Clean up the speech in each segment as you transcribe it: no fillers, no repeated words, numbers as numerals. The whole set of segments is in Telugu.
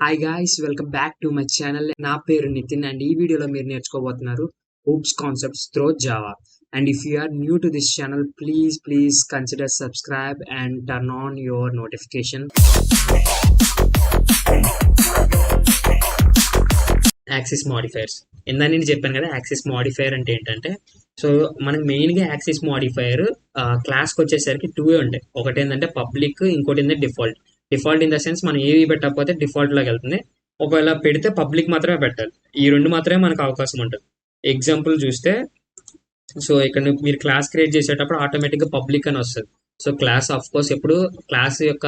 Hi guys, welcome back to my channel. నా పేరు నితిన్ అండ్ ఈ వీడియోలో మీరు నేర్చుకోబోతున్నారు oops concepts through Java. And if you are new to this channel, please consider subscribe and turn on your notification. Access modifiers ఇందా నేను చెప్పాను కదా, యాక్సిస్ మాడిఫైయర్ అంటే ఏంటంటే, సో మనకి మెయిన్గా యాక్సిస్ మాడిఫైయర్ క్లాస్కి వచ్చేసరికి టూ ఉంటాయి. ఒకటి ఏంటంటే పబ్లిక్, ఇంకోటి ఏంటంటే default. Default in the sense మనం ఏవి పెట్టకపోతే డిఫాల్ట్ లాగా వెళ్తుంది, ఒకవేళ పెడితే పబ్లిక్ మాత్రమే పెట్టాలి. ఈ రెండు మాత్రమే మనకు అవకాశం ఉంటుంది. ఎగ్జాంపుల్ చూస్తే, సో ఇక్కడ మీరు క్లాస్ క్రియేట్ చేసేటప్పుడు ఆటోమేటిక్గా పబ్లిక్ అని వస్తుంది. సో క్లాస్ ఆఫ్ కోర్స్ ఎప్పుడు క్లాస్ యొక్క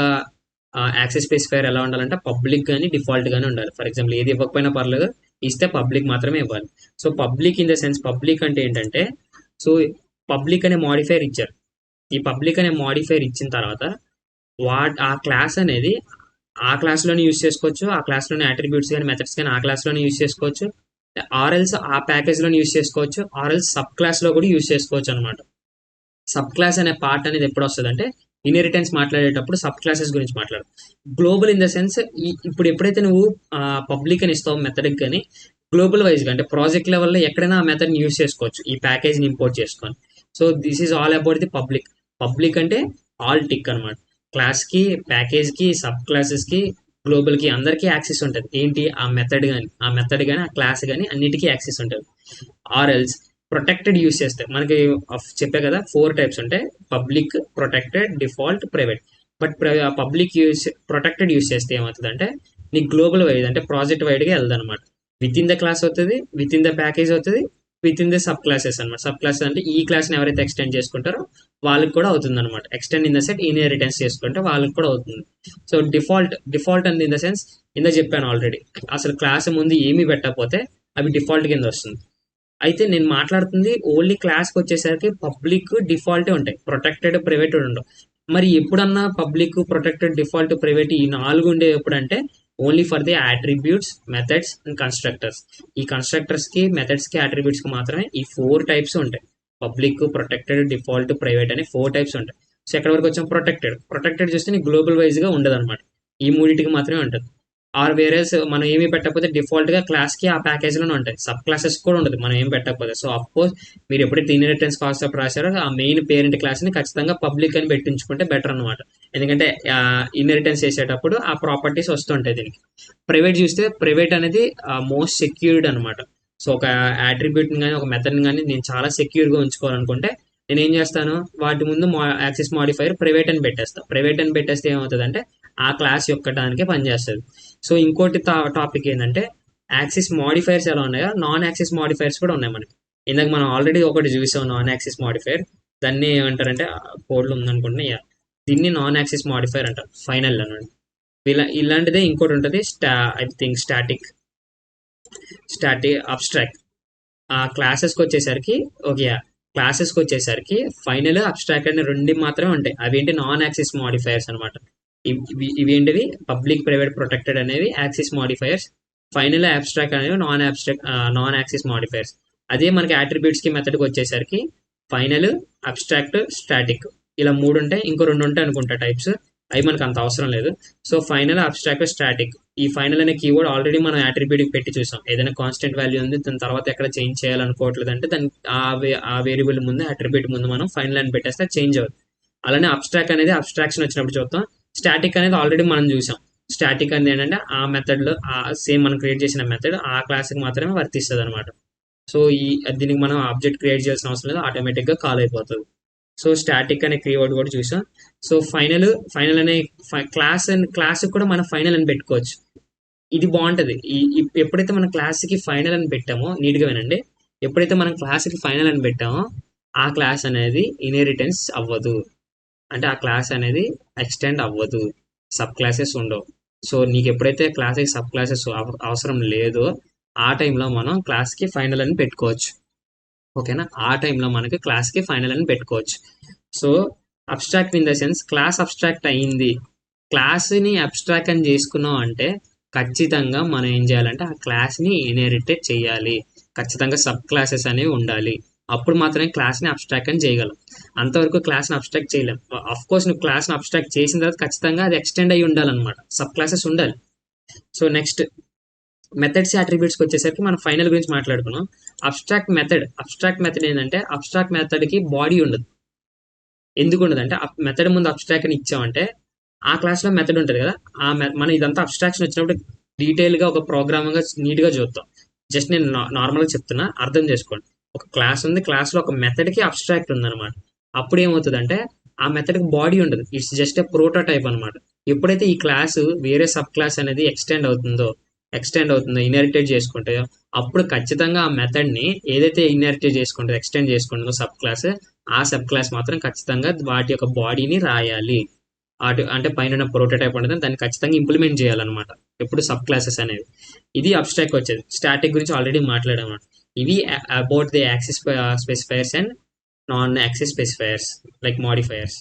యాక్సెస్ స్పెసిఫైర్ ఎలా ఉండాలంటే పబ్లిక్ కానీ డిఫాల్ట్ గానీ ఉండాలి. ఫర్ ఎగ్జాంపుల్ ఏది ఇవ్వకపోయినా పర్లేదు, ఇస్తే పబ్లిక్ మాత్రమే ఇవ్వాలి. So public in the sense, public అంటే ఏంటంటే, సో పబ్లిక్ అనే మాడిఫైర్ ఇచ్చారు. ఈ పబ్లిక్ అనే మాడిఫైర్ ఇచ్చిన తర్వాత ఆ క్లాస్ అనేది ఆ క్లాస్లోనే యూజ్ చేసుకోవచ్చు, ఆ క్లాస్లోనే అట్రిబ్యూట్స్ కానీ మెథడ్స్ కానీ ఆ క్లాస్లోనే యూజ్ చేసుకోవచ్చు, ఆర్ఎల్స్ ఆ ప్యాకేజ్లోనే యూజ్ చేసుకోవచ్చు, ఆర్ఎల్స్ సబ్ క్లాస్లో కూడా యూజ్ చేసుకోవచ్చు అనమాట. సబ్ క్లాస్ అనే పార్ట్ అనేది ఎప్పుడు వస్తుంది అంటే, ఇన్హెరిటెన్స్ మాట్లాడేటప్పుడు సబ్ క్లాసెస్ గురించి మాట్లాడు. గ్లోబల్ ఇన్ ద సెన్స్, ఇప్పుడు ఎప్పుడైతే నువ్వు పబ్లిక్ అని ఇస్తావు మెథడ్కి కానీ, గ్లోబల్ వైజ్గా అంటే ప్రాజెక్ట్ లెవెల్లో ఎక్కడైనా ఆ మెథడ్ని యూజ్ చేసుకోవచ్చు ఈ ప్యాకేజ్ని ఇంపోర్ట్ చేసుకొని. So this is all about the public. Public అంటే ఆల్ టిక్ అనమాట. క్లాస్కి, ప్యాకేజ్కి, సబ్ క్లాసెస్కి, గ్లోబల్కి అందరికీ యాక్సెస్ ఉంటుంది. ఏంటి ఆ మెథడ్ కానీ ఆ క్లాస్ కానీ అన్నిటికీ యాక్సెస్ ఉంటుంది. ఆర్ఎల్స్ ప్రొటెక్టెడ్ యూస్ చేస్తే మనకి చెప్పే కదా 4 టైప్స్ ఉంటాయి: public, protected, default, private. But public use protected use చేస్తే ఏమవుతుంది అంటే, నీకు గ్లోబల్ వైడ్ అంటే ప్రాజెక్ట్ వైడ్గా వెళ్దాం అనమాట. విత్ ఇన్ ద క్లాస్ అవుతుంది, విత్ ఇన్ ద ప్యాకేజ్ అవుతుంది, with in the sub classes అనమాట. సబ్ క్లాసెస్ అంటే ఈ క్లాస్ని ఎవరైతే ఎక్స్టెండ్ చేసుకుంటారో వాళ్ళకి కూడా అవుతుంది అనమాట. Extend in the set inheritance చేసుకుంటే వాళ్ళకి కూడా అవుతుంది. So default and in the sense, ఇందా చెప్పాను ఆల్రెడీ, అసలు క్లాస్ ముందు ఏమీ పెట్టకపోతే అవి డిఫాల్ట్ కింద వస్తుంది. అయితే నేను మాట్లాడుతుంది ఓన్లీ క్లాస్కి వచ్చేసరికి పబ్లిక్, డిఫాల్టే ఉంటాయి, ప్రొటెక్టెడ్, ప్రైవేట్ ఉండవు. మరి ఎప్పుడన్నా పబ్లిక్, ప్రొటెక్టెడ్, డిఫాల్ట్, ప్రైవేట్ ఈ 4 ఉండే ఎప్పుడంటే, only for the attributes, methods and constructors. ఈ కన్స్ట్రక్టర్స్కి, మెథడ్స్కి, అట్రిబ్యూట్స్కి మాత్రమే ఈ 4 టైప్స్ ఉంటాయి. పబ్లిక్, ప్రొటెక్టెడ్, డిఫాల్ట్, ప్రైవేట్ అనే 4 టైప్స్ ఉంటాయి. సో ఎక్కడ వరకు వచ్చాం? ప్రొటెక్టెడ్ చూస్తే నీకు గ్లోబల్ వైజ్గా ఉండదు అనమాట. ఈ మూడింటికి మాత్రమే ఉంటుంది. ఆర్ వేరేస్ మనం ఏమి పెట్టకపోతే డిఫాల్ట్గా క్లాస్కి ఆ ప్యాకేజ్లోనే ఉంటాయి. సబ్ క్లాసెస్ కూడా ఉండదు మనం ఏం పెట్టకపోతే. సో అఫ్కోర్స్ మీరు ఎప్పుడైతే ఇన్హెరిటెన్స్ కాన్సెప్ట్ రాశారో ఆ మెయిన్ పేరెంట్ క్లాస్ని ఖచ్చితంగా పబ్లిక్ అని పెట్టించుకుంటే బెటర్ అనమాట. ఎందుకంటే ఇన్హెరిటెన్స్ చేసేటప్పుడు ఆ ప్రాపర్టీస్ వస్తుంటాయి దీనికి. ప్రైవేట్ చూస్తే, ప్రైవేట్ అనేది మోస్ట్ సెక్యూర్డ్ అనమాట. సో ఒక అట్రిబ్యూట్ని కానీ ఒక మెథడ్ని కానీ నేను చాలా సెక్యూర్గా ఉంచుకోవాలనుకుంటే నేను ఏం చేస్తాను, వాటి ముందు యాక్సెస్ మాడిఫైర్ ప్రైవేట్ అని పెట్టేస్తాను. ప్రైవేట్ అని పెట్టేస్తే ఏమవుతుంది అంటే, ఆ క్లాస్ యొక్క దానికే పనిచేస్తుంది. సో ఇంకోటి టాపిక్ ఏంటంటే, యాక్సిస్ మాడిఫైర్స్ ఎలా ఉన్నాయో నాన్ యాక్సిస్ మాడిఫైర్స్ కూడా ఉన్నాయి మనకి. ఇందాక మనం ఆల్రెడీ ఒకటి చూసాం నాన్ యాక్సిస్ మాడిఫైర్. దాన్ని ఏమంటారంటే, కోడ్లో ఉందనుకుంటున్నా, దీన్ని నాన్ యాక్సిస్ మాడిఫైర్ అంటారు, ఫైనల్ అనండి. ఇలాంటిదే ఇంకోటి ఉంటుంది, ఐ థింక్ అబ్స్ట్రాక్ట్. ఆ క్లాసెస్కి వచ్చేసరికి ఫైనల్, అబ్స్ట్రాక్ట్ అనే 2 మాత్రమే ఉంటాయి. అవేంటి? నాన్ యాక్సిస్ మాడిఫైర్స్ అనమాట. ఇవేంటివి? పబ్లిక్, ప్రైవేట్, ప్రొటెక్టెడ్ అనేవి యాక్సిస్ మాడిఫైయర్స్. ఫైనల్, అబ్స్ట్రాక్ట్ అనేవి నాన్ యాక్సిస్ మాడిఫైయర్స్. అదే మనకి అట్రిబ్యూట్స్ కి మెథడ్కి వచ్చేసరికి ఫైనల్, అబ్స్ట్రాక్ట్, స్టాటిక్, ఇలా 3 ఉంటాయి. ఇంకో 2 ఉంటాయి అనుకుంటా టైప్స్, అవి మనకు అంత అవసరం లేదు. So final, abstract, static. ఈ ఫైనల్ అనే కీవర్డ్ ఆల్రెడీ మనం అట్రిబ్యూట్కి పెట్టి చూసాం. ఏదైనా కాన్స్టెంట్ వాల్యూ ఉంది, దాని తర్వాత ఎక్కడ చేంజ్ చేయాలనుకోవట్లేదు అంటే దాని ఆ వేరియబుల్ ముందు, అట్రిబ్యూట్ ముందు మనం ఫైనల్ అని పెట్టేస్తే చేంజ్ అవుతుంది. అలానే అబ్స్ట్రాక్ట్ అనేది అబ్స్ట్రాక్షన్ వచ్చినప్పుడు చూద్దాం. స్టాటిక్ అనేది ఆల్రెడీ మనం చూసాం. స్టాటిక్ అనేది ఏంటంటే ఆ మెథడ్లో సేమ్ మనం క్రియేట్ చేసిన మెథడ్ ఆ క్లాస్కి మాత్రమే వర్తిస్తుంది అనమాట. సో దీనికి మనం ఆబ్జెక్ట్ క్రియేట్ చేయాల్సిన అవసరం లేదు, ఆటోమేటిక్గా కాల్ అయిపోతుంది. సో స్టాటిక్ అనే కీవర్డ్ కూడా చూసాం. సో ఫైనల్ అనే క్లాస్ కూడా మనం ఫైనల్ అని పెట్టుకోవచ్చు. ఇది బాగుంటుంది. ఎప్పుడైతే మన క్లాస్కి ఫైనల్ అని పెట్టామో, నీట్గా వినండి, ఎప్పుడైతే మనం క్లాస్కి ఫైనల్ అని పెట్టామో ఆ క్లాస్ అనేది ఇన్హెరిటెన్స్ అవ్వదు. అంటే ఆ క్లాస్ అనేది ఎక్స్టెండ్ అవ్వదు, సబ్ క్లాసెస్ ఉండవు. సో నీకు ఎప్పుడైతే క్లాస్కి సబ్ క్లాసెస్ అవసరం లేదో ఆ టైంలో మనం క్లాస్కి ఫైనల్ అని పెట్టుకోవచ్చు. ఓకేనా? ఆ టైంలో మనకి క్లాస్కి ఫైనల్ అని పెట్టుకోవచ్చు. So abstract in the sense, class abstract అయ్యింది, క్లాస్ని అబ్స్ట్రాక్ట్ అని చేసుకున్నాం అంటే ఖచ్చితంగా మనం ఏం చేయాలంటే ఆ క్లాస్ని ఇన్హెరిటెడ్ చేయాలి. ఖచ్చితంగా సబ్ క్లాసెస్ అనేవి ఉండాలి. అప్పుడు మాత్రమే క్లాస్ని అబ్స్ట్రాక్ట్ అని చేయగలం. అంతవరకు క్లాస్ని అబ్స్ట్రాక్ట్ చేయలేం. అఫ్ కోర్స్ నువ్వు క్లాస్ని అబ్స్ట్రాక్ట్ చేసిన తర్వాత ఖచ్చితంగా అది ఎక్స్టెండ్ అయ్యి ఉండాలన్నమాట, సబ్ క్లాసెస్ ఉండాలి. సో నెక్స్ట్ మెథడ్స్ అట్రిబ్యూట్స్కి వచ్చేసరికి మనం ఫైనల్ గురించి మాట్లాడుకున్నాం. అబ్స్ట్రాక్ట్ మెథడ్ ఏంటంటే అబ్స్ట్రాక్ట్ మెథడ్కి బాడీ ఉండదు. ఎందుకు ఉండదు అంటే మెథడ్ ముందు అబ్స్ట్రాక్ట్ అని ఇచ్చామంటే ఆ క్లాస్లో మెథడ్ ఉంటుంది కదా, మనం ఇదంతా అబ్స్ట్రాక్షన్ వచ్చినప్పుడు డీటెయిల్గా ఒక ప్రోగ్రామ్గా నీట్గా చూద్దాం. జస్ట్ నేను నార్మల్గా చెప్తున్నా, అర్థం చేసుకోండి. ఒక క్లాస్ ఉంది, క్లాస్లో ఒక మెథడ్కి అబ్స్ట్రాక్ట్ ఉందన్నమాట. అప్పుడు ఏమవుతుందంటే ఆ మెథడ్కి బాడీ ఉండదు, ఇట్స్ జస్ట్ ఏ ప్రోటోటైప్ అనమాట. ఎప్పుడైతే ఈ క్లాసు వేరే సబ్ క్లాస్ అనేది ఎక్స్టెండ్ అవుతుందో ఇన్హెరిటేట్ చేసుకుంటే అప్పుడు ఖచ్చితంగా ఆ మెథడ్ని ఏదైతే ఇన్హెరిటేట్ చేసుకుంటుందో ఎక్స్టెండ్ చేసుకుంటుందో సబ్ క్లాస్, ఆ సబ్ క్లాస్ మాత్రం ఖచ్చితంగా వాటి యొక్క బాడీని రాయాలి. అంటే పైన ప్రోటోటైప్ ఉంటుంది, దాన్ని ఖచ్చితంగా ఇంప్లిమెంట్ చేయాలన్నమాట ఎప్పుడు సబ్ క్లాసెస్ అనేవి. ఇది అబ్స్ట్రాక్ట్ వచ్చేది. స్టాటిక్ గురించి ఆల్రెడీ మాట్లాడాము. ఇవి about the access specifiers and non access specifiers like modifiers.